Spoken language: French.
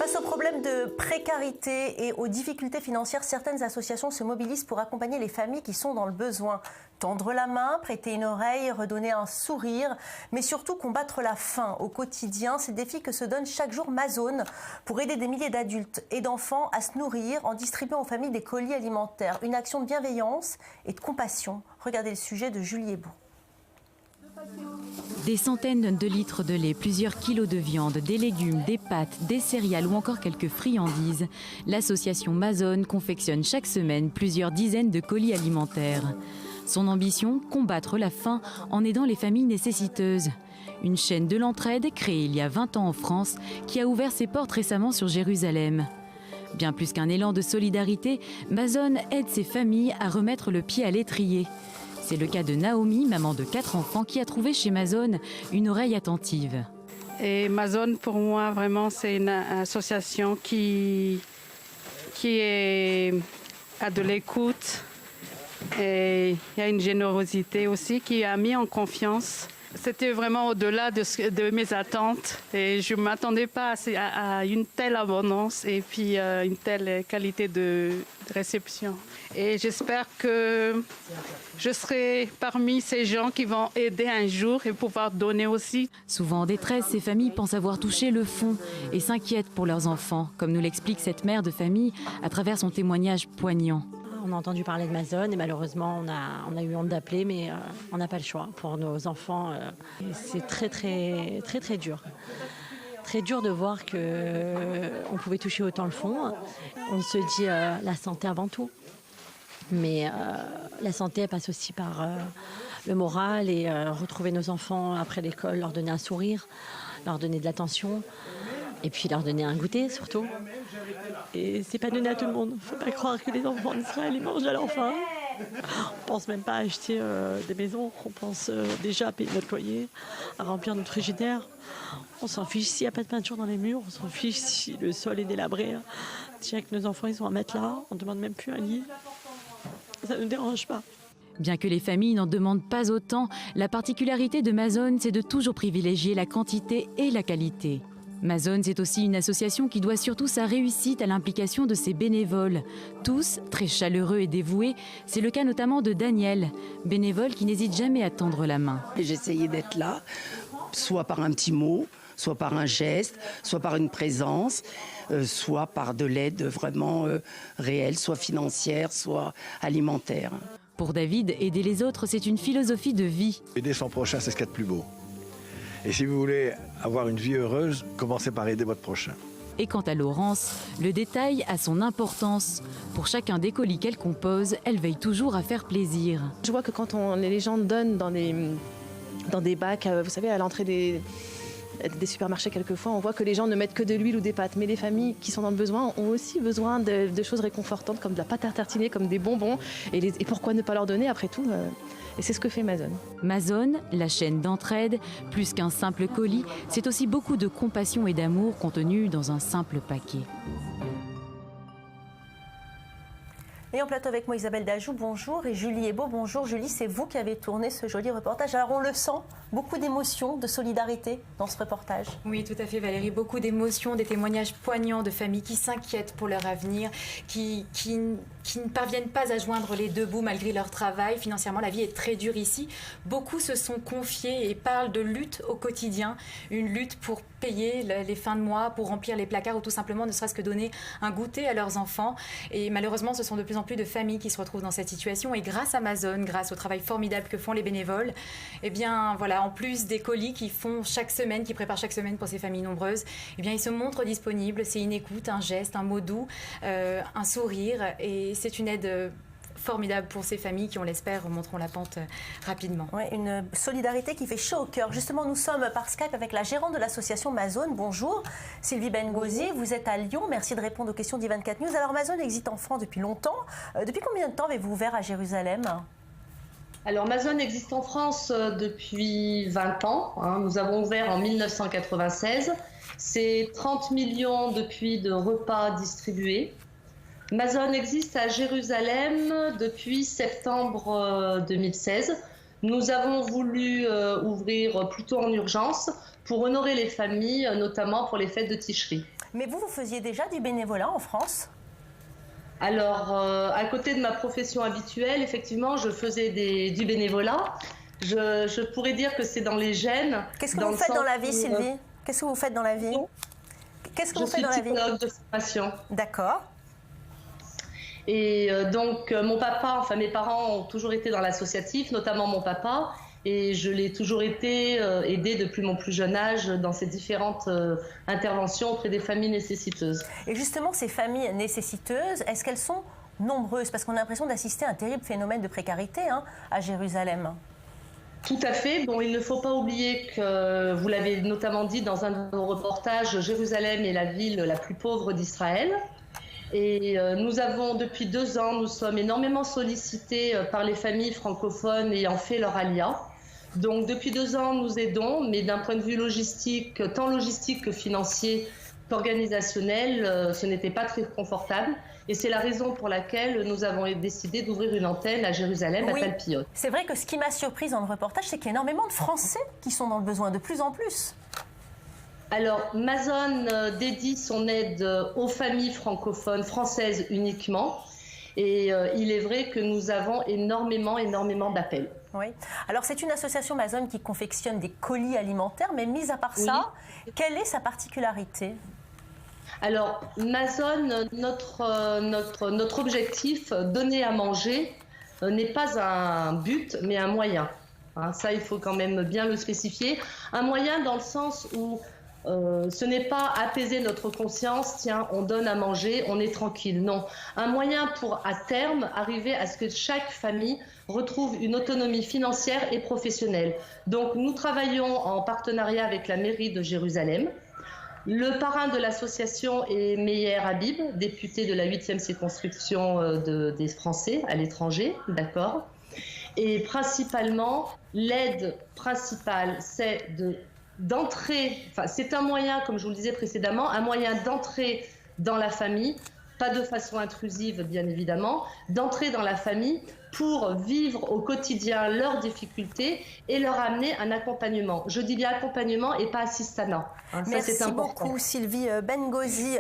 Face aux problèmes de précarité et aux difficultés financières, certaines associations se mobilisent pour accompagner les familles qui sont dans le besoin. Tendre la main, prêter une oreille, redonner un sourire, mais surtout combattre la faim au quotidien. C'est le défi que se donne chaque jour Mazone pour aider des milliers d'adultes et d'enfants à se nourrir en distribuant aux familles des colis alimentaires. Une action de bienveillance et de compassion. Regardez le sujet de Julie Ebaud. Des centaines de litres de lait, plusieurs kilos de viande, des légumes, des pâtes, des céréales ou encore quelques friandises. L'association Mazone confectionne chaque semaine plusieurs dizaines de colis alimentaires. Son ambition, combattre la faim en aidant les familles nécessiteuses. Une chaîne de l'entraide créée il y a 20 ans en France qui a ouvert ses portes récemment sur Jérusalem. Bien plus qu'un élan de solidarité, Mazone aide ses familles à remettre le pied à l'étrier. C'est le cas de Naomi, maman de 4 enfants, qui a trouvé chez Mazone une oreille attentive. Et Mazone, pour moi, vraiment, c'est une association qui a de l'écoute. Et il y a une générosité aussi qui a mis en confiance. C'était vraiment au-delà de mes attentes. Et je ne m'attendais pas à une telle abondance et puis une telle qualité de réception. Et j'espère que je serai parmi ces gens qui vont aider un jour et pouvoir donner aussi. Souvent en détresse, ces familles pensent avoir touché le fond et s'inquiètent pour leurs enfants, comme nous l'explique cette mère de famille à travers son témoignage poignant. On a entendu parler de Mazone et malheureusement on a eu honte d'appeler, mais on n'a pas le choix. Pour nos enfants, c'est très dur. Très dur de voir qu'on pouvait toucher autant le fond. On se dit la santé avant tout. Mais la santé, elle passe aussi par le moral et retrouver nos enfants après l'école, leur donner un sourire, leur donner de l'attention et puis leur donner un goûter surtout. Et c'est pas donné à tout le monde. Faut pas croire que les enfants d'Israël ils mangent à leur faim. On pense même pas à acheter des maisons. On pense déjà à payer notre loyer, à remplir notre frigidaire. On s'en fiche s'il n'y a pas de peinture dans les murs. On s'en fiche si le sol est délabré. Tiens, que nos enfants ils ont un matelas. On ne demande même plus un lit. Ça ne nous dérange pas. Bien que les familles n'en demandent pas autant, la particularité de Mazone, c'est de toujours privilégier la quantité et la qualité. Mazone, c'est aussi une association qui doit surtout sa réussite à l'implication de ses bénévoles. Tous très chaleureux et dévoués, c'est le cas notamment de Daniel, bénévole qui n'hésite jamais à tendre la main. J'essayais d'être là, soit par un petit mot, soit par un geste, soit par une présence, soit par de l'aide vraiment réelle, soit financière, soit alimentaire. Pour David, aider les autres, c'est une philosophie de vie. Aider son prochain, c'est ce qu'il y a de plus beau. Et si vous voulez avoir une vie heureuse, commencez par aider votre prochain. Et quant à Laurence, le détail a son importance. Pour chacun des colis qu'elle compose, elle veille toujours à faire plaisir. Je vois que quand les gens donnent dans des bacs, vous savez, à l'entrée des supermarchés quelquefois, on voit que les gens ne mettent que de l'huile ou des pâtes. Mais les familles qui sont dans le besoin ont aussi besoin de choses réconfortantes comme de la pâte à tartiner, comme des bonbons. Et pourquoi ne pas leur donner après tout Et c'est ce que fait Mazone. Mazone, la chaîne d'entraide, plus qu'un simple colis, c'est aussi beaucoup de compassion et d'amour contenu dans un simple paquet. Et en plateau avec moi Isabelle Dajou, bonjour, et Julie Ebaud, bonjour. Julie, c'est vous qui avez tourné ce joli reportage. Alors on le sent, beaucoup d'émotions, de solidarité dans ce reportage. Oui, tout à fait Valérie, beaucoup d'émotions, des témoignages poignants de familles qui s'inquiètent pour leur avenir, qui ne parviennent pas à joindre les deux bouts malgré leur travail. Financièrement, la vie est très dure ici. Beaucoup se sont confiés et parlent de lutte au quotidien, une lutte pour payer les fins de mois, pour remplir les placards ou tout simplement ne serait-ce que donner un goûter à leurs enfants. Et malheureusement, ce sont de plus en plus de familles qui se retrouvent dans cette situation. Et grâce à Mazone, grâce au travail formidable que font les bénévoles, eh bien voilà, en plus des colis qu'ils font chaque semaine, qu'ils préparent chaque semaine pour ces familles nombreuses, eh bien ils se montrent disponibles. C'est une écoute, un geste, un mot doux, un sourire, et c'est une aide formidable pour ces familles qui, on l'espère, remonteront la pente rapidement. Oui, une solidarité qui fait chaud au cœur. Justement, nous sommes par Skype avec la gérante de l'association Mazone. Bonjour, Sylvie Bengozi. Vous êtes à Lyon. Merci de répondre aux questions d'I24 News. Alors, Mazone existe en France depuis longtemps. Depuis combien de temps avez-vous ouvert à Jérusalem ? Alors, Mazone existe en France depuis 20 ans. Nous avons ouvert en 1996. C'est 30 millions depuis de repas distribués. Mazone existe à Jérusalem depuis septembre 2016. Nous avons voulu ouvrir plutôt en urgence pour honorer les familles, notamment pour les fêtes de Ticherie. Mais vous faisiez déjà du bénévolat en France ? Alors, à côté de ma profession habituelle, effectivement, je faisais du bénévolat. Je pourrais dire que c'est dans les gènes. Qu'est-ce que vous faites dans la vie, Sylvie ? Qu'est-ce que vous faites dans la vie ? Qu'est-ce que vous faites dans la vie ? Je suis psychologue de formation. D'accord. Et donc, mon papa, enfin mes parents ont toujours été dans l'associatif, notamment mon papa. Et je l'ai toujours été aidée depuis mon plus jeune âge dans ces différentes interventions auprès des familles nécessiteuses. Et justement, ces familles nécessiteuses, est-ce qu'elles sont nombreuses ? Parce qu'on a l'impression d'assister à un terrible phénomène de précarité à Jérusalem. Tout à fait. Bon, il ne faut pas oublier que, vous l'avez notamment dit dans un de vos reportages, Jérusalem est la ville la plus pauvre d'Israël. Et nous avons, depuis 2 ans, nous sommes énormément sollicités par les familles francophones ayant fait leur alia. Donc depuis 2 ans, nous aidons, mais d'un point de vue logistique, tant logistique que financier, qu'organisationnel, ce n'était pas très confortable. Et c'est la raison pour laquelle nous avons décidé d'ouvrir une antenne à Jérusalem, à Talpiot. C'est vrai que ce qui m'a surprise dans le reportage, c'est qu'il y a énormément de Français qui sont dans le besoin, de plus en plus. Alors, Mazon dédie son aide aux familles francophones, françaises uniquement. Et il est vrai que nous avons énormément d'appels. Oui. Alors, c'est une association Mazon qui confectionne des colis alimentaires, mais mis à part ça, quelle est sa particularité ? Alors, Mazon, notre objectif, donner à manger, n'est pas un but, mais un moyen. Ça, il faut quand même bien le spécifier. Un moyen dans le sens où ce n'est pas apaiser notre conscience, tiens, on donne à manger, on est tranquille. Non, un moyen pour, à terme, arriver à ce que chaque famille retrouve une autonomie financière et professionnelle. Donc, nous travaillons en partenariat avec la mairie de Jérusalem. Le parrain de l'association est Meyer Habib, député de la 8e circonscription des Français à l'étranger, d'accord. Et principalement, l'aide principale, c'est c'est un moyen, comme je vous le disais précédemment, un moyen d'entrer dans la famille, pas de façon intrusive bien évidemment, d'entrer dans la famille pour vivre au quotidien leurs difficultés et leur amener un accompagnement. Je dis bien accompagnement et pas assistanat. Merci beaucoup Sylvie Bengozi.